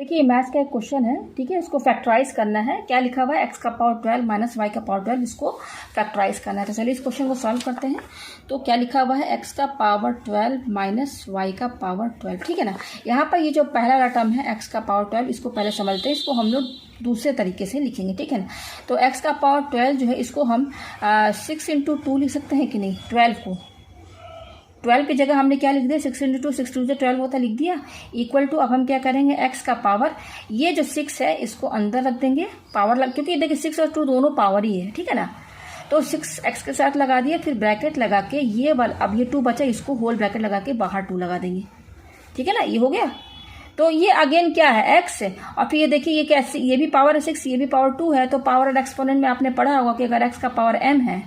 देखिए मैथ्स का एक क्वेश्चन है, ठीक है। इसको फैक्टराइज करना है। क्या लिखा हुआ है, x का पावर 12 माइनस वाई का पावर 12, इसको फैक्टराइज करना है। तो चलिए इस क्वेश्चन को सॉल्व करते हैं। तो क्या लिखा हुआ है, x का पावर 12 माइनस वाई का पावर 12, ठीक है ना। यहाँ पर ये जो पहला वाला टर्म है x का पावर 12, इसको पहले समझते हैं। इसको हम लोग दूसरे तरीके से लिखेंगे, ठीक है ना। तो x का पावर 12 जो है, इसको हम 6 इंटू 2 लिख सकते हैं कि नहीं। 12 को 12 की जगह हमने क्या लिख दिया, 6 इंटू 2, 6 2 से 12 होता, लिख दिया। इक्वल टू, अब हम क्या करेंगे, x का पावर, ये जो 6 है इसको अंदर रख देंगे, पावर लग, क्योंकि देखिए 6 और 2 दोनों पावर ही है, ठीक है ना। तो 6 x के साथ लगा दिया, फिर ब्रैकेट लगा के ये वाला, अब ये 2 बचा, इसको होल ब्रैकेट लगा के बाहर 2 लगा देंगे, ठीक है ना। ये हो गया। तो ये अगेन क्या है, x है, और फिर ये देखिए ये कैसे, ये भी पावर है 6, ये भी पावर 2 है। तो पावर एंड एक्सपोनेंट में आपने पढ़ा होगा कि अगर x का पावर m है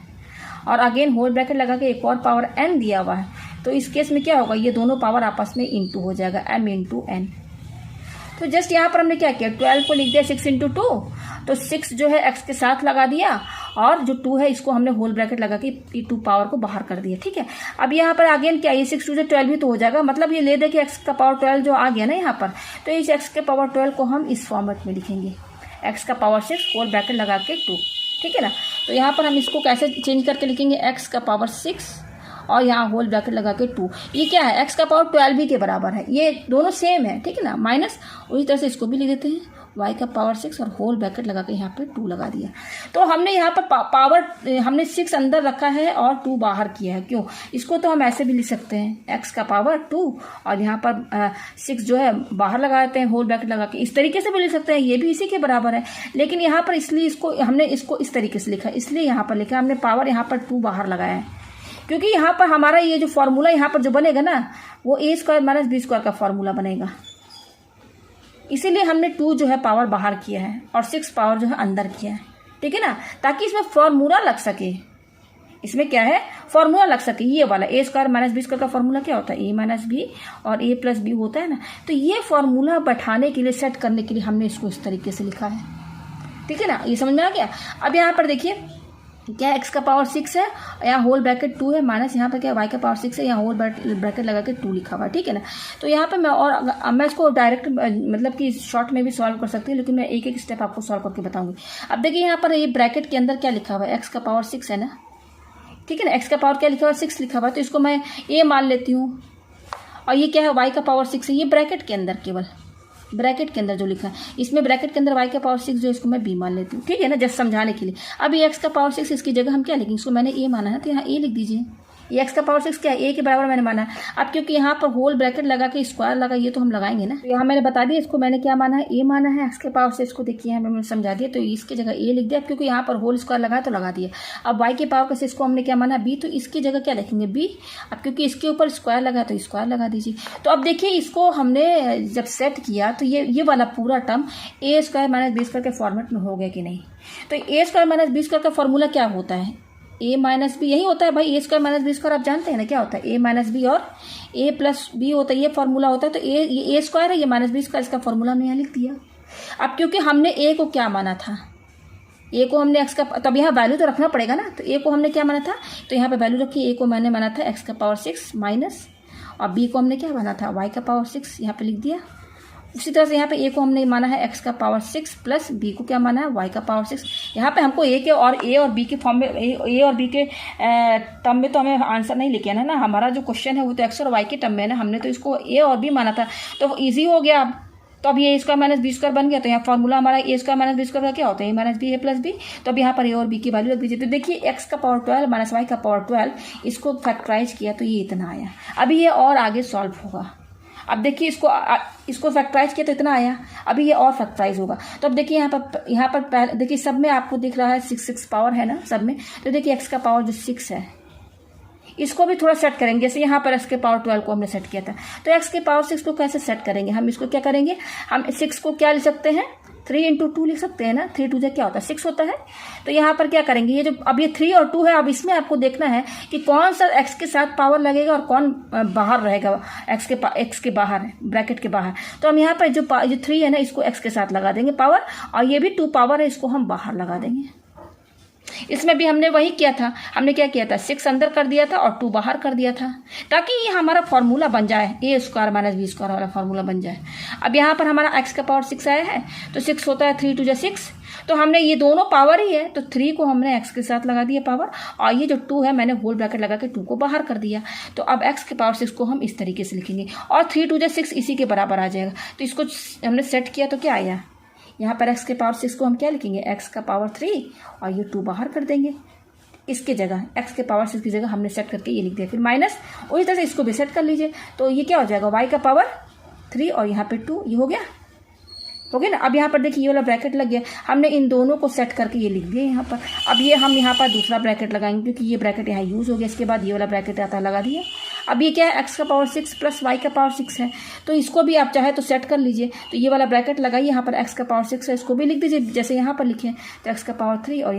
और अगेन होल ब्रैकेट लगा के एक और पावर n दिया हुआ है, तो इस केस में क्या होगा, ये दोनों पावर आपस में इंटू हो जाएगा, m इंटू n। तो जस्ट यहाँ पर हमने क्या किया, 12 को लिख दिया 6 इंटू 2, तो 6 जो है x के साथ लगा दिया, और जो 2 है इसको हमने होल ब्रैकेट लगा के 2 पावर को बाहर कर दिया, ठीक है। अब यहाँ पर अगेन क्या, ये 6 2 से 12 भी तो हो जाएगा, मतलब ये ले दे कि x का पावर 12 जो आ गया ना यहाँ पर, तो इस x के पावर 12 को हम इस फॉर्मेट में लिखेंगे, x का पावर 6 होल ब्रैकेट लगा के 2, ठीक है ना। तो यहाँ पर हम इसको कैसे चेंज करके लिखेंगे, x का पावर 6 और यहाँ होल ब्रैकेट लगा के 2। ये क्या है, x का पावर 12 भी के बराबर है, ये दोनों सेम है, ठीक है ना। माइनस उसी तरह से इसको भी लिख देते हैं, y का पावर 6 और होल ब्रैकेट लगा के यहाँ पे 2 लगा दिया। तो हमने यहाँ पर पावर हमने 6 अंदर रखा है और 2 बाहर किया है, क्यों। इसको तो हम ऐसे भी लिख सकते हैं, x का पावर 2 और यहाँ पर 6 जो है बाहर लगा देते हैं होल ब्रैकेट लगा के, इस तरीके से भी लिख सकते हैं, ये भी इसी के बराबर है। लेकिन यहाँ पर इसलिए इसको हमने इसको इस तरीके से लिखा, इसलिए यहाँ पर लिखा हमने पावर यहाँ पर 2 बाहर लगाया है, क्योंकि यहाँ पर हमारा ये जो फॉर्मूला यहाँ पर जो बनेगा ना, वो a square minus B square का फॉर्मूला बनेगा, इसीलिए हमने 2 जो है पावर बाहर किया है और 6 पावर जो है अंदर किया है, ठीक है ना, ताकि इसमें फॉर्मूला लग सके। इसमें क्या है, फॉर्मूला लग सके, ये वाला a square minus B square का फॉर्मूला क्या होता है, a माइनस बी और a प्लस बी होता है ना। तो ये फॉर्मूला बैठाने के लिए, सेट करने के लिए हमने इसको इस तरीके से लिखा है, ठीक है ना। ये समझ में आ गया। अब यहाँ पर देखिए क्या, x का पावर 6 है, यहाँ होल ब्रैकेट 2 है, माइनस यहाँ पर क्या y का पावर 6 है, यहाँ होल ब्रैकेट लगा के 2 लिखा हुआ है, ठीक है ना। तो यहाँ पे मैं इसको डायरेक्ट मतलब कि शॉर्ट में भी सॉल्व कर सकती हूँ, लेकिन मैं एक एक स्टेप आपको सॉल्व करके बताऊंगी। अब देखिए यहाँ पर ये ब्रैकेट के अंदर क्या लिखा हुआ है, x का पावर 6 है ना, ठीक है ना। x का पावर क्या लिखा हुआ है, 6 लिखा हुआ है, तो इसको मैं a मान लेती हूँ, और ये क्या है, y का पावर 6 है, ये ब्रैकेट के अंदर, केवल ब्रैकेट के अंदर जो लिखा है, इसमें ब्रैकेट के अंदर y का पावर 6 जो, इसको मैं b मान लेती हूँ, ठीक है ना, जस्ट समझाने के लिए। अब ये x का पावर 6, इसकी जगह हम क्या लिखेंगे, इसको मैंने a माना है तो यहाँ a लिख दीजिए। ये x का पावर 6 क्या है, a के बराबर मैंने माना है। अब क्योंकि यहाँ पर होल ब्रैकेट लगा के स्क्वायर लगा, ये तो हम लगाएंगे ना, तो यहाँ मैंने बता दिया, इसको मैंने क्या माना है, a माना है। x के पावर 6 को देखिए यहाँ मैंने समझा दिया, तो इसकी जगह a लिख दिया, क्योंकि यहाँ पर होल स्क्वायर लगा तो लगा दिया। अब y के पावर 6 को हमने क्या माना, b, तो इसकी जगह क्या लिखेंगे, b। अब क्योंकि इसके ऊपर स्क्वायर लगा तो स्क्वायर लगा दीजिए। तो अब देखिए इसको हमने जब सेट किया, तो ये वाला पूरा term a square minus B square के फॉर्मेट में हो गया कि नहीं। तो a square minus B square का फॉर्मूला क्या होता है, a माइनस बी, यही होता है भाई, a square minus B square आप जानते हैं ना क्या होता है, a माइनस बी और a प्लस बी होता है, ये फॉर्मूला होता है। तो ये a स्क्वायर है, ये माइनस बी स्क्वायर, इसका फॉर्मूला हमने यहाँ लिख दिया। अब क्योंकि हमने a को क्या माना था, a को हमने x का, तब यहाँ वैल्यू तो रखना पड़ेगा ना, तो a को हमने क्या माना था, तो यहाँ पे वैल्यू रखी, a को मैंने माना था x का पावर 6 माइनस, और b को हमने क्या माना था, y का पावर 6, यहाँ पे लिख दिया। उसी तरह से यहाँ पे a को हमने माना है x का पावर 6 प्लस b को क्या माना है, y का पावर 6। यहाँ पे हमको a और b के फॉर्म में, a और b के टर्म में तो हमें आंसर नहीं लेके आना ना, हमारा जो क्वेश्चन है वो तो x और y के टर्म में है ना, हमने तो इसको a और b माना था, तो ईजी हो गया। अब तो अब ये a square minus B square बन गया, तो यहाँ फॉर्मूला हमारा a square minus B square का क्या होता है, a minus B, a plus B. तो अब यहाँ पर a और b की वैल्यू रख दीजिए। तो देखिए x का पावर 12 माइनस y का पावर 12, इसको फैक्टराइज किया तो ये इतना आया। अभी ये और आगे सॉल्व होगा। अब देखिए इसको फैक्टराइज किया तो इतना आया, अभी ये और फैक्टराइज होगा। तो अब देखिए यहाँ पर देखिए सब में आपको दिख रहा है 6 पावर है ना सब में। तो देखिए x का पावर जो 6 है, इसको भी थोड़ा सेट करेंगे, जैसे यहाँ पर x के पावर 12 को हमने सेट किया था। तो x के पावर 6 को कैसे सेट करेंगे, हम इसको क्या करेंगे, हम 6 को क्या लिख सकते हैं, 3 इंटू 2 लिख सकते हैं ना, 3 2 क्या होता है, 6 होता है। तो यहाँ पर क्या करेंगे, ये जो अब ये 3 और 2 है, अब इसमें आपको देखना है कि कौन सा x के साथ पावर लगेगा और कौन बाहर रहेगा, x के बाहर, ब्रैकेट के बाहर। तो हम यहाँ पर जो 3 है ना, इसको x के साथ लगा देंगे पावर, और ये भी 2 पावर है, इसको हम बाहर लगा देंगे। इसमें भी हमने वही किया था, हमने क्या किया था 6 अंदर कर दिया था और 2 बाहर कर दिया था, ताकि ये हमारा फॉर्मूला बन जाए, ए स्क्वायर माइनस बी स्क्वायर वाला फॉर्मूला बन जाए। अब यहाँ पर हमारा x का पावर 6 आया है, तो 6 होता है 3 2 6, तो हमने ये दोनों पावर ही है, तो 3 को हमने x के साथ लगा दिया पावर, और ये जो 2 है मैंने होल ब्रैकेट लगा के 2 को बाहर कर दिया। तो अब x के पावर 6 को हम इस तरीके से लिखेंगे, और 3 2 6 इसी के बराबर आ जाएगा। तो इसको हमने सेट किया तो क्या आया, यहाँ पर x के पावर 6 को हम क्या लिखेंगे, x का पावर 3 और ये 2 बाहर कर देंगे। इसके जगह x के पावर 6 की जगह हमने सेट करके ये लिख दिया, फिर माइनस उसी तरह से इसको भी सेट कर लीजिए। तो ये क्या हो जाएगा, y का पावर 3 और यहाँ पे 2, ये हो गया ना। अब यहाँ पर देखिए ये वाला ब्रैकेट लग गया, हमने इन दोनों को सेट करके ये लिख दिया यहाँ पर। अब ये हम यहाँ पर दूसरा ब्रैकेट लगाएंगे, क्योंकि ये ब्रैकेट यहाँ यूज़ हो गया, इसके बाद ये वाला ब्रैकेट आता है, लगा दिया। अब ये क्या है, x का पावर 6 प्लस y का पावर 6 है, तो इसको भी आप चाहे तो सेट कर लीजिए। तो ये वाला ब्रैकेट लगाइए, यहाँ पर x का पावर 6 है, इसको भी लिख दीजिए जैसे यहाँ पर लिखे, तो x का पावर 3 और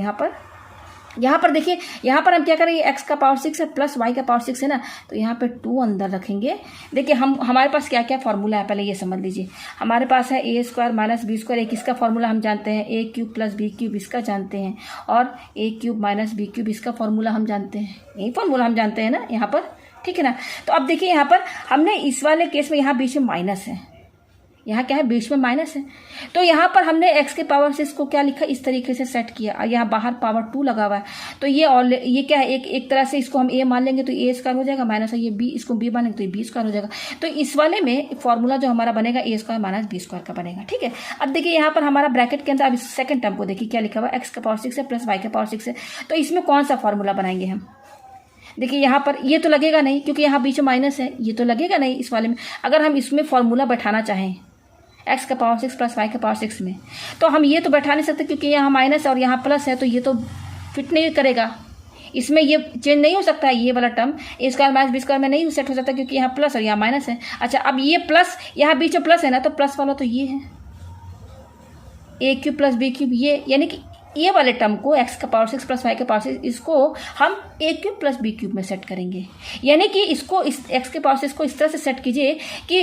यहाँ पर देखिए, यहाँ पर हम क्या करेंगे, x का पावर 6 है प्लस y का पावर 6 है ना, तो यहाँ पे 2 अंदर रखेंगे। देखिए हमारे पास क्या क्या फॉर्मूला है, पहले ये समझ लीजिए। हमारे पास है ए स्क्वायर माइनस बी स्क्वायर, एक इसका फॉर्मूला हम जानते हैं, ए क्यूब प्लस बी क्यूब इसका जानते हैं, और ए क्यूब माइनस बी क्यूब इसका फॉर्मूला हम जानते हैं, यही फॉर्मूला हम जानते हैं ना यहाँ पर, ठीक है ना। तो अब देखिए यहाँ पर हमने इस वाले केस में यहाँ बीच में माइनस है, यहाँ क्या है बीच में माइनस है, तो यहाँ पर हमने x के पावर 6 को क्या लिखा, इस तरीके से सेट किया, और यहाँ बाहर पावर 2 लगा हुआ है, तो ये क्या है, एक तरह से इसको हम a मान लेंगे तो a स्क्वायर हो जाएगा, माइनस है ये b, इसको b मान लेंगे तो ये b स्क्वायर हो जाएगा। तो इस वाले में फॉर्मूला जो हमारा बनेगा a square minus b square का बनेगा, ठीक है। अब देखिए यहाँ पर हमारा ब्रैकेट के अंदर, अब इस सेकंड टर्म को देखिए क्या लिखा हुआ है, x का पावर 6 है प्लस y का पावर 6 है, तो इसमें कौन सा फॉर्मूला बनाएंगे हम। देखिए यहाँ पर ये तो लगेगा नहीं, क्योंकि यहाँ बीच में माइनस है, ये तो लगेगा नहीं इस वाले में। अगर हम इसमें फॉर्मूला बैठाना चाहें x का पावर 6 प्लस y का पावर 6 में, तो हम ये तो बैठा नहीं सकते, क्योंकि यहाँ माइनस है और यहाँ प्लस है, तो ये तो फिट नहीं करेगा, इसमें ये चेंज नहीं हो सकता है, ये वाला टर्म ए स्क्वायर माइनस बी स्क्वायर में नहीं सेट हो सकता, क्योंकि यहाँ प्लस और यहाँ माइनस है। अच्छा, अब ये प्लस, यहाँ बीच में प्लस है ना, तो प्लस वाला तो ये है ए क्यूब प्लस बी क्यूब, ये यानी कि ये वाले टर्म को x का पावर 6 प्लस y का पावर 6, इसको हम a cube plus b cube में सेट करेंगे। यानी कि इसको इस x के पावर 6 को इस तरह से सेट कीजिए कि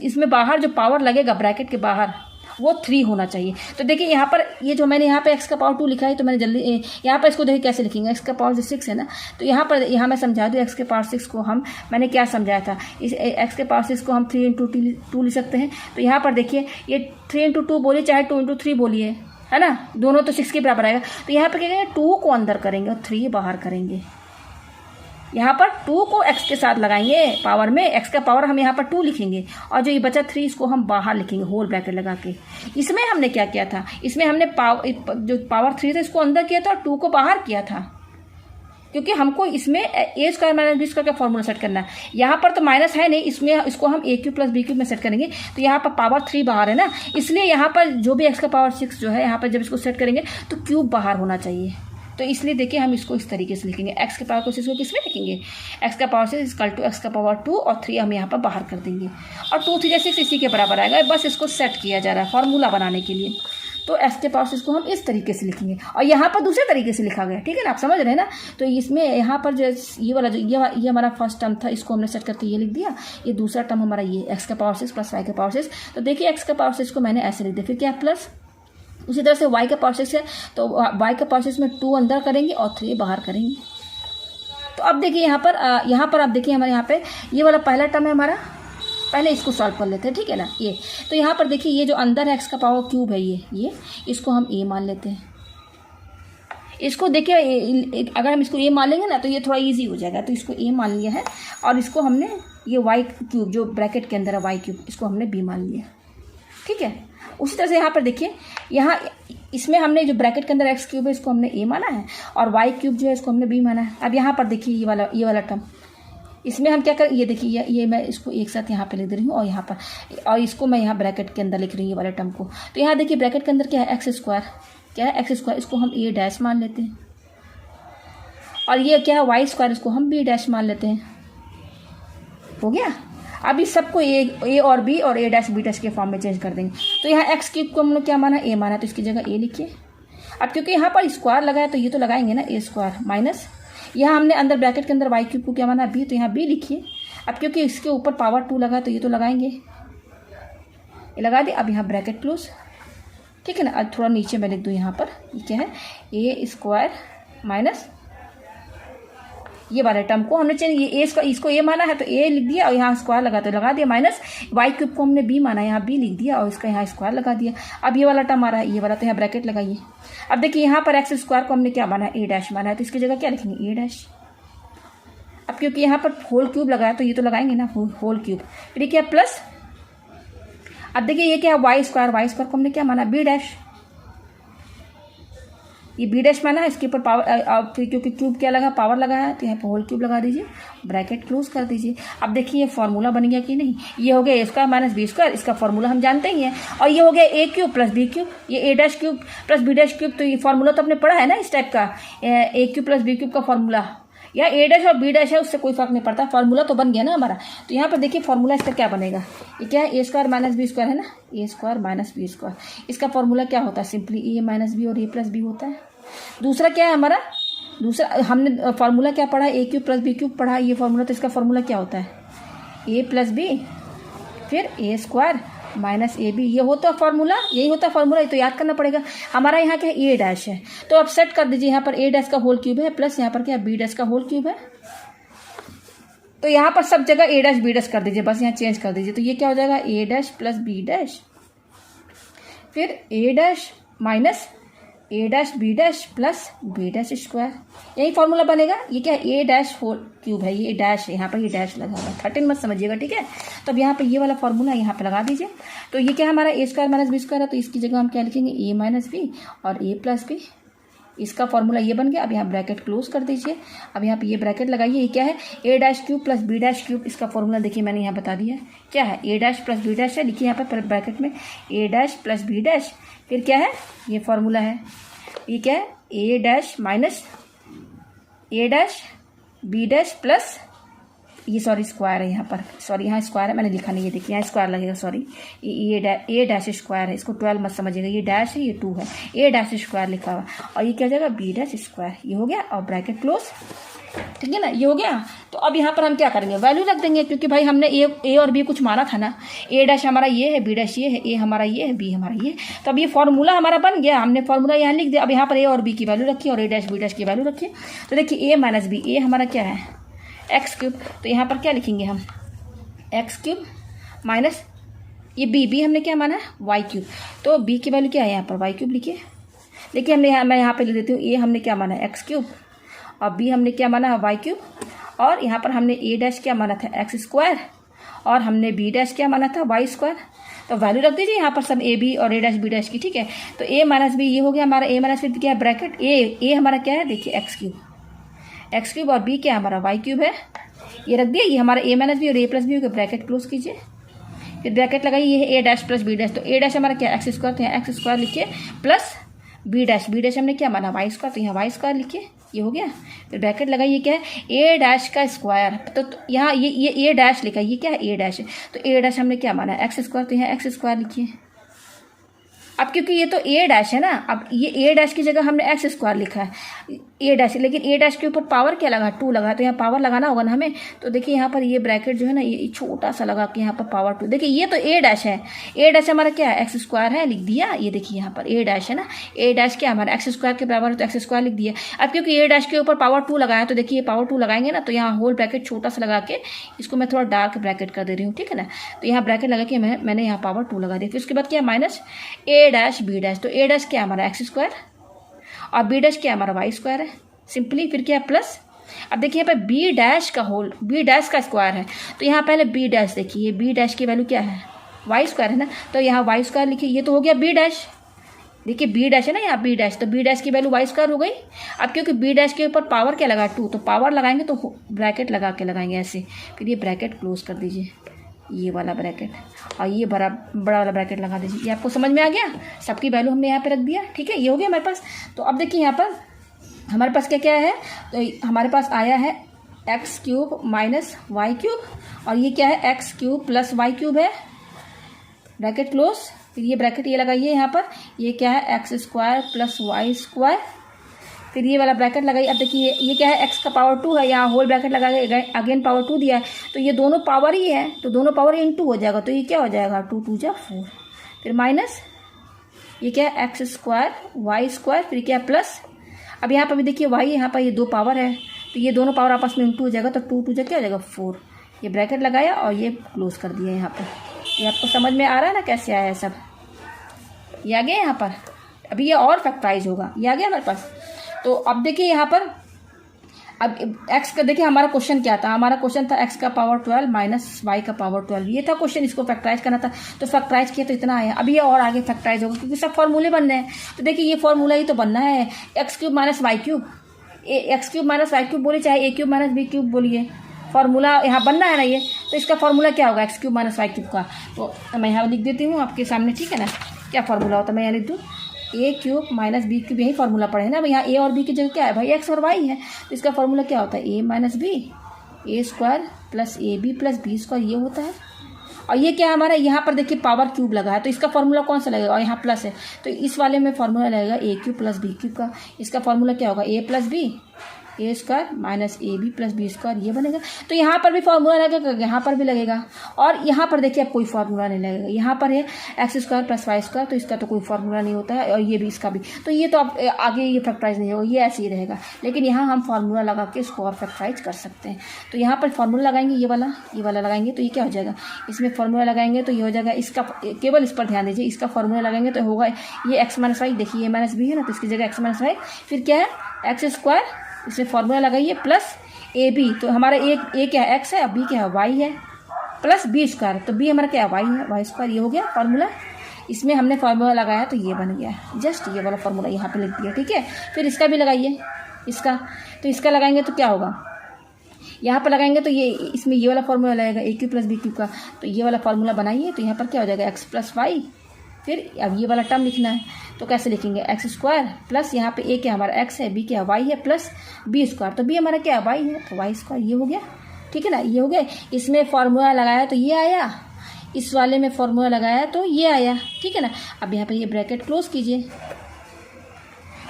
इसमें बाहर जो पावर लगेगा ब्रैकेट के बाहर वो 3 होना चाहिए। तो देखिए यहाँ पर ये जो मैंने यहाँ पे x का पावर 2 लिखा है, तो मैंने जल्दी यहाँ पर इसको देखिए कैसे लिखेंगे, x का पावर जो 6 है ना, तो यहाँ मैं समझा दूँ, x के पावर 6 को मैंने क्या समझाया था, इस x के पावर 6 को हम 3 इंटू 2 लिख सकते हैं। तो यहाँ पर देखिए ये 3 इंटू 2 बोलिए चाहे 2 इंटू 3 बोलिए, है ना, दोनों तो 6 के बराबर आएगा। तो यहाँ पर क्या करेंगे, 2 को अंदर करेंगे और 3 बाहर करेंगे। यहाँ पर 2 को x के साथ लगाएंगे पावर में, x का पावर हम यहाँ पर 2 लिखेंगे, और जो ये बचा 3 इसको हम बाहर लिखेंगे होल ब्रैकेट लगा के। इसमें हमने क्या किया था, इसमें हमने जो पावर 3 था इसको अंदर किया था और 2 को बाहर किया था, क्योंकि हमको इसमें ए स्क्वायर माइनस बी स्क्वायर का फॉर्मूला सेट करना है। यहाँ पर तो माइनस है नहीं, इसमें इसको हम ए क्यूब प्लस बी क्यूब में सेट करेंगे, तो यहाँ पर पावर 3 बाहर है ना, इसलिए यहाँ पर जो भी x का पावर 6 जो है, यहाँ पर जब इसको सेट करेंगे तो क्यूब बाहर होना चाहिए। तो इसलिए देखिए हम इसको इस तरीके से लिखेंगे, x के पावर 6 को किस में लिखेंगे, x का पावर 6 इक्वल टू x का पावर 2 और 3 हम यहाँ पर बाहर कर देंगे, और 2 3 6 इसी के बराबर आएगा। बस इसको सेट किया जा रहा है फॉर्मूला बनाने के लिए। तो x के पावर 6 को हम इस तरीके से लिखेंगे, और यहाँ पर दूसरे तरीके से लिखा गया, ठीक है ना, आप समझ रहे हैं ना। तो इसमें यहाँ पर जो ये वाला ये हमारा फर्स्ट टर्म था, इसको हमने सेट करके ये लिख दिया। ये दूसरा टर्म हमारा ये x का पावर 6 प्लस y का पावर 6। तो देखिए x का पावर 6 को मैंने ऐसे लिख दिया, फिर क्या प्लस, उसी तरह से y का पावर 6 है, तो y का पावर 6 में 2 अंदर करेंगे और 3 बाहर करेंगे। तो अब देखिए यहाँ पर आप देखिए हमारे यहाँ पे ये वाला पहला टर्म है हमारा, पहले इसको सॉल्व कर लेते हैं, ठीक है ना। ये तो यहाँ पर देखिए ये जो अंदर है x का पावर क्यूब है, ये इसको हम a मान लेते हैं। इसको देखिए अगर हम इसको a मान लेंगे ना तो ये थोड़ा इजी हो जाएगा, तो इसको a मान लिया है, और इसको हमने ये y क्यूब जो ब्रैकेट के अंदर है y क्यूब, इसको हमने b मान लिया, ठीक है। उसी तरह से यहाँ पर देखिए, यहाँ इसमें हमने जो ब्रैकेट के अंदर x क्यूब है इसको हमने a माना है, और y क्यूब जो है इसको हमने b माना है। अब यहाँ पर देखिए ये वाला टर्म, इसमें हम क्या करें, ये देखिए ये मैं इसको एक साथ यहाँ पे लिख दे रही हूँ, और यहाँ पर, और इसको मैं यहाँ ब्रैकेट के अंदर लिख रही हूँ ये वाले टर्म को। तो यहाँ देखिए ब्रैकेट के अंदर क्या है, एक्स स्क्वायर, क्या है x स्क्वायर, इसको हम a डैश मान लेते हैं, और ये क्या है y स्क्वायर, इसको हम b डैश मान लेते हैं। हो गया। अब इस सबको a और b और a डैश b डैश के फॉर्म में चेंज कर देंगे। तो यहाँ x क्यूब को हम लोग क्या माना, a माना, तो इसकी जगह a लिखिए। अब क्योंकि यहाँ पर स्क्वायर लगाया तो ये तो लगाएंगे ना, a स्क्वायर माइनस, यहाँ हमने अंदर ब्रैकेट के अंदर y क्यूब को क्या माना, b, तो यहाँ b लिखिए। अब क्योंकि इसके ऊपर पावर 2 लगा तो ये तो लगाएंगे, ये लगा दिए। अब यहाँ ब्रैकेट क्लोज, ठीक है ना। अब थोड़ा नीचे मैं लिख दूँ यहाँ पर, ये क्या है, a स्क्वायर माइनस ये वाले टर्म को हमने चेंज, ये ए इसको ए माना है तो ए लिख दिया और यहाँ स्क्वायर लगा तो लगा दिया, माइनस वाई क्यूब को हमने बी माना, यहाँ बी लिख दिया और इसका यहाँ स्क्वायर लगा दिया। अब ये वाला टर्म आ रहा है, ये वाला, तो यहाँ ब्रैकेट लगाइए। अब देखिए यहाँ पर एक्स स्क्वायर को हमने क्या माना है, ए डैश माना है, तो इसकी जगह क्या लिखेंगे, ए डैश। अब क्योंकि यहाँ पर होल क्यूब लगाया तो ये तो लगाएंगे ना होल क्यूब, फिर क्या प्लस। अब देखिए ये क्या है, वाई स्क्वायर को हमने क्या माना, बी डैश, ये बी डैश माना है, इसके ऊपर पावर, फिर क्योंकि क्यूब क्या लगा, पावर लगा है, तो यहाँ पर होल क्यूब लगा दीजिए, ब्रैकेट क्लोज कर दीजिए। अब देखिए ये फॉर्मूला बन गया कि नहीं, ये हो गया A square minus B square, इसका फॉर्मूला हम जानते ही हैं, और ये हो गया A cube plus B cube, ये A dash cube plus B dash cube, तो ये फॉर्मूला तो आपने पढ़ा है ना इस टाइप का, ए क्यूब प्लस बी क्यूब का फॉर्मूला, या ए डैश और बी डैश है उससे कोई फर्क नहीं पड़ता, फॉर्मूला तो बन गया ना हमारा। तो यहाँ पर देखिए फॉर्मूला इसका क्या बनेगा, ये क्या है, ए स्क्वायर माइनस बी स्क्वायर है ना, ए स्क्वायर माइनस बी स्क्वायर, इसका फॉर्मूला क्या होता है, सिंपली ए माइनस बी और ए प्लस बी होता है। दूसरा क्या है हमारा, दूसरा हमने फॉर्मूला क्या पढ़ा, ए क्यूब प्लस बी क्यूब पढ़ा, ये फॉर्मूला, तो इसका फॉर्मूला क्या होता है, ए प्लस बी फिर ए स्क्वायर माइनस ए बी, ये होता है फॉर्मूला, यही होता है फॉर्मूला, ये तो याद करना पड़ेगा। हमारा यहाँ क्या है, ए डैश है, तो अब सेट कर दीजिए, यहाँ पर ए डैश का होल क्यूब है प्लस यहाँ पर क्या है, बी डैश का होल क्यूब है, तो यहाँ पर सब जगह ए डैश बी डैश कर दीजिए, बस यहाँ चेंज कर दीजिए, तो ये क्या हो जाएगा, A dash plus B dash फिर A dash minus A dash B dash plus B dash square, यही फॉर्मूला बनेगा। ये क्या है, ए डैश होल क्यूब है, ये डैश है, यहाँ पर ये डैश लगा हुआ है, 13 मत समझिएगा, ठीक है। तो अब यहाँ पे ये वाला फॉर्मूला यहाँ पे लगा दीजिए, तो ये क्या हमारा ए स्क्वायर माइनस बी स्क्वायर है, तो इसकी जगह हम क्या लिखेंगे, ए माइनस बी और ए प्लस बी, इसका फॉर्मूला ये बन गया। अब यहाँ ब्रैकेट क्लोज कर दीजिए, अब यहाँ पे ये ब्रैकेट लगाइए, ये क्या है, A dash cube plus B dash cube, इसका फॉर्मूला देखिए मैंने यहाँ बता दिया क्या है, A dash plus B dash है, लिखिए यहाँ पर ब्रैकेट में A dash plus B dash, फिर क्या है, ये फॉर्मूला है, ये क्या है, A dash minus A dash B dash plus, ये सॉरी स्क्वायर है यहाँ पर, सॉरी यहाँ स्क्वायर है, मैंने लिखा नहीं, ये देखिए यहाँ स्क्वायर लगेगा, सॉरी ए डैश स्क्वायर है, इसको 12 मत समझिएगा, ये डैश है, ये 2 है, ए डैश स्क्वायर लिखा हुआ, और ये क्या हो जाएगा, बी डैश स्क्वायर, ये हो गया, और ब्रैकेट क्लोज, ठीक है ना, ये हो गया। तो अब यहाँ पर हम क्या करेंगे, वैल्यू रख देंगे, क्योंकि भाई हमने ए और बी कुछ माना था ना, ए डैश हमारा ये है, बी डैश ये है, ए हमारा ये है, बी हमारा ये, तो अब ये फॉर्मूला हमारा बन गया, हमने फॉर्मूला यहाँ लिख दिया। अब यहाँ पर ए और बी की वैल्यू रखिए और ए डैश बी डैश की वैल्यू रखिए, तो देखिए ए माइनस बी, ए हमारा क्या है, एक्स क्यूब, तो यहाँ पर क्या लिखेंगे हम, एक्स क्यूब माइनस ये बी हमने क्या माना है, वाई क्यूब, तो बी की वैल्यू क्या है यहाँ पर, वाई क्यूब लिखिए। देखिए हमने मैं यहाँ पे लिख देती हूँ, ए हमने क्या माना है, एक्स क्यूब, और बी हमने क्या माना है, वाई क्यूब, और यहाँ पर हमने ए डैश क्या माना था, एक्स स्क्वायर, और हमने बी डैश क्या माना था, वाई स्क्वायर, तो वैल्यू रख दीजिए यहाँ पर सब ए बी और ए डैश बी डैश की, ठीक है। तो ए माइनस बी ये हो गया हमारा, ए माइनस बी क्या है, ब्रैकेट ए हमारा क्या है, देखिए एक्स क्यूब और बी क्या हमारा वाई क्यूब है, ये रख दिया, ये हमारा ए माइनस बी और ए प्लस बी हो गया, ब्रैकेट क्लोज कीजिए, फिर ब्रैकेट लगाइए, ये है A dash plus B dash, तो ए डैश हमारा क्या एक्स स्क्वायर, तो यहाँ एक्स स्क्वायर लिखिए प्लस बी डैश हमने क्या माना, वाई स्क्वायर, तो यहाँ वाई स्क्वायर लिखिए, ये हो गया, फिर ब्रैकेट लगाइए, क्या है ए डैश का स्क्वायर, तो यहाँ ये ए डैश लिखा, ये क्या है ए डैश है, तो ए डैश हमने क्या माना एक्स स्क्वायर, तो यहाँ एक्स स्क्वायर लिखिए। अब क्योंकि ये तो ए डैश है ना, अब ये ए डैश की जगह हमने एक्स स्क्वायर लिखा है, ए डैश, लेकिन ए डैश के ऊपर पावर क्या लगा, 2 लगा, तो यहाँ पावर लगाना होगा ना हमें, तो देखिए यहाँ पर ये ब्रैकेट जो है ना, ये छोटा सा लगा के यहाँ पर पावर 2, देखिए ये तो ए डैश है, ए डैश हमारा क्या है, एक्स स्क्वायर है, लिख दिया, ये देखिए यहाँ पर ए डैश है ना, ए डैश क्या हमारा एक्स स्क्वायर के बराबर है, तो एक्स स्क्वायर लिख दिया। अब क्योंकि ए डैश के ऊपर पावर 2 लगाया, तो देखिए पावर 2 लगाएंगे ना, तो यहाँ होल ब्रैकेट छोटा सा लगा के, इसको मैं थोड़ा डार्क ब्रैकेट कर दे रही हूँ, ठीक है ना, तो यहाँ ब्रैकेट लगा के मैंने यहाँ पावर 2 लगा दिया, फिर उसके बाद क्या minus A dash B dash, तो ए डैश क्या हमारा एक्स स्क्वायर और बी डैश क्या हमारा वाई स्क्वायर है, सिंपली, फिर क्या प्लस। अब देखिए यहाँ पे बी डैश का होल, बी डैश का स्क्वायर है, तो यहाँ पहले बी डैश देखिए, बी डैश की वैल्यू क्या है, वाई स्क्वायर है ना, तो यहाँ वाई स्क्वायर लिखिए, ये तो हो गया बी डैश, देखिए बी डैश है ना यहाँ बी डैश, तो बी डैश की वैल्यू वाई स्क्वायर हो गई। अब क्योंकि बी डैश के ऊपर पावर क्या लगा 2, तो पावर लगाएंगे तो ब्रैकेट लगा के लगाएंगे ऐसे, फिर ये ब्रैकेट क्लोज कर दीजिए, ये वाला ब्रैकेट, और ये बड़ा वाला ब्रैकेट लगा दीजिए। ये आपको समझ में आ गया, सबकी वैल्यू हमने यहाँ पे रख दिया, ठीक है, ये हो गया हमारे पास। तो अब देखिए यहाँ पर हमारे पास क्या क्या है, तो हमारे पास आया है X cube minus Y cube, और ये क्या है X cube plus Y cube है, ब्रैकेट क्लोज, फिर ये ब्रैकेट ये लगाइए यहाँ पर, ये क्या है X square plus Y square, फिर ये वाला ब्रैकेट लगाइए। अब देखिए ये क्या है, एक्स का पावर 2 है, यहाँ होल ब्रैकेट लगा के अगेन पावर 2 दिया है, तो ये दोनों पावर ही है, तो दोनों पावर इन 2 हो जाएगा, तो ये क्या हो जाएगा 2 2 जा 4, फिर माइनस ये क्या है एक्स स्क्वायर वाई स्क्वायर, फिर क्या प्लस। अब यहाँ पर भी देखिए y, यहाँ पर ये 2 पावर है तो ये दोनों पावर आपस में इंटू हो जाएगा, तो 2 2 क्या हो जाएगा 4। ये ब्रैकेट लगाया और ये क्लोज कर दिया यहाँ पर। ये आपको समझ में आ रहा है ना कैसे आया है सब, ये आ गया यहाँ पर। अभी ये और फैक्टराइज होगा, ये आ गया हमारे पास। तो अब देखिए यहाँ पर, अब x का देखिए हमारा क्वेश्चन क्या था, हमारा क्वेश्चन था x का पावर 12 माइनस y का पावर 12, ये था क्वेश्चन, इसको फैक्टराइज करना था। तो फैक्टराइज किया तो इतना आया। अब ये और आगे फैक्टराइज होगा क्योंकि सब फॉर्मूले बन रहे हैं। तो देखिए ये फॉर्मूला ही तो बनना है, X cube minus Y cube, X cube minus Y cube बोलिए, चाहे A cube minus B cube बोलिए, फॉर्मूला यहाँ बनना है ना ये। तो इसका फॉर्मूला क्या होगा X cube minus Y cube का, तो मैं यहाँ लिख देती हूँ आपके सामने, ठीक है ना। क्या फॉर्मूला होता है, मैं यहाँ लिख दूँ, ए क्यूब माइनस बी क्यूब, यही फॉर्मूला पढ़े ना। यहाँ ए और बी की जगह क्या है भाई, एक्स और वाई है। तो इसका फॉर्मूला क्या होता है, A minus B, A square plus A B plus B square, ये होता है। और ये क्या हमारा, यहाँ पर देखिए पावर क्यूब लगा है, तो इसका फॉर्मूला कौन सा लगेगा, और यहाँ प्लस है तो इस वाले में फॉर्मूला लगेगा A cube plus B cube का। इसका फॉर्मूला क्या होगा, A plus B, A square minus A B plus B square, ये बनेगा। तो यहाँ पर भी फॉर्मूला लगेगा, यहाँ पर भी लगेगा, और यहाँ पर देखिए अब कोई फार्मूला नहीं लगेगा। यहाँ पर है X square plus Y square, तो इसका तो कोई फार्मूला नहीं होता है, और ये भी, इसका भी। तो ये तो अब आगे ये फैक्टराइज नहीं होगा, ये ऐसे ही रहेगा। लेकिन यहाँ हम फार्मूला लगा के इसको और फैक्टराइज कर सकते हैं। तो यहाँ पर फार्मूला लगाएंगे, ये वाला लगाएंगे तो ये क्या हो जाएगा, इसमें फार्मूला लगाएंगे तो ये हो जाएगा, इसका केवल इस पर ध्यान दीजिए, इसका फार्मूला लगाएंगे तो होगा ये एक्स माइनस वाई, देखिए ये माइनस बी है ना, तो इसकी जगह एक्स माइनस वाई, फिर क्या है एक्स स्क्वायर, इसमें फॉर्मूला लगाइए प्लस ए बी, तो हमारा ए क्या है एक्स है, बी क्या है वाई है, प्लस बी स्क्वायर, तो बी हमारा क्या है वाई है, वाई स्क्वायर, ये हो गया फार्मूला। इसमें हमने फार्मूला लगाया तो ये बन गया, जस्ट ये वाला फार्मूला यहाँ पे लिख दिया, ठीक है। फिर इसका भी लगाइए, इसका, तो इसका लगाएंगे तो क्या होगा, यहाँ पर लगाएंगे तो ये, इसमें ये वाला फार्मूला लगेगा A cube plus B cube का, तो ये वाला फार्मूला बनाइए। तो यहाँ पर क्या हो जाएगा एक्स प्लस वाई, फिर अब ये वाला टर्म लिखना है, तो कैसे लिखेंगे एक्स स्क्वायर प्लस यहाँ पे ए क्या हमारा एक्स है, बी क्या वाई है, प्लस बी स्क्वायर, तो बी हमारा क्या है वाई है, तो वाई स्क्वायर, ये हो गया, ठीक है ना, ये हो गया। इसमें फार्मूला लगाया तो ये आया, इस वाले में फार्मूला लगाया तो ये आया, ठीक है ना। अब यहाँ पे ये ब्रैकेट क्लोज कीजिए,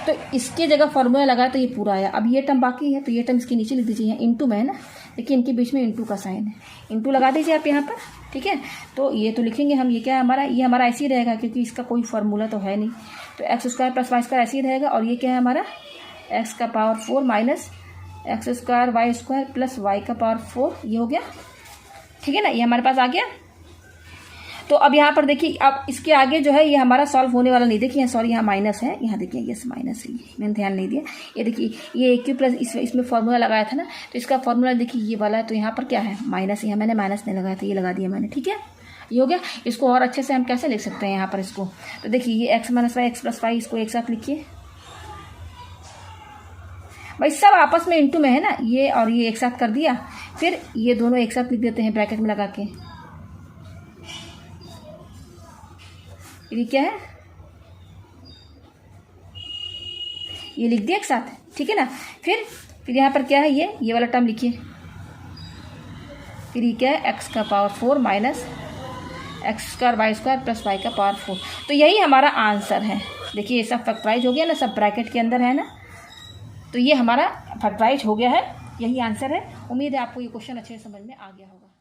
तो इसके जगह फार्मूला लगाया तो ये पूरा आया। अब ये टर्म बाकी है तो ये टर्म इसके नीचे लिख दीजिए, यहाँ इंटू में है ना, देखिए इनके बीच में इंटू का साइन है, इंटू लगा दीजिए आप यहाँ पर, ठीक है। तो ये तो लिखेंगे हम, ये क्या है हमारा, ये हमारा ऐसे ही रहेगा क्योंकि इसका कोई फार्मूला तो है नहीं, तो X square plus Y square ऐसे ही रहेगा। और ये क्या है हमारा, एक्स का power 4 minus X square Y square plus Y का पावर 4, ये हो गया, ठीक है ना, ये हमारे पास आ गया। तो अब यहाँ पर देखिए, अब इसके आगे जो है ये हमारा सॉल्व होने वाला नहीं, देखिए सॉरी यहाँ माइनस है, यहाँ देखिए यस माइनस है, मैंने ध्यान नहीं दिया। ये देखिए ये ए क्यू प्लस इसमें फार्मूला लगाया था ना, तो इसका फार्मूला देखिए ये वाला है, तो यहाँ पर क्या है माइनस, यहाँ मैंने माइनस नहीं लगाया था, ये लगा दिया मैंने, ठीक है, ये हो गया। इसको और अच्छे से हम कैसे लिख सकते हैं यहाँ पर इसको, तो देखिए ये X minus Y, X plus Y, इसको एक साथ लिखिए भाई, सब आपस में इंटू में है ना, ये और ये एक साथ कर दिया, फिर ये दोनों एक साथ लिख देते हैं ब्रैकेट में लगा के, ये क्या है, ये लिख दिया एक साथ, ठीक है ना। फिर यहाँ पर क्या है, ये वाला टर्म लिखिए, फिर ये क्या है एक्स का power 4 minus X square Y square plus Y का पावर 4, तो यही हमारा आंसर है। देखिए ये सब फैक्टराइज हो गया ना, सब ब्रैकेट के अंदर है ना, तो ये हमारा फैक्टराइज हो गया है, यही आंसर है। उम्मीद है आपको ये क्वेश्चन अच्छे से समझ में आ गया होगा।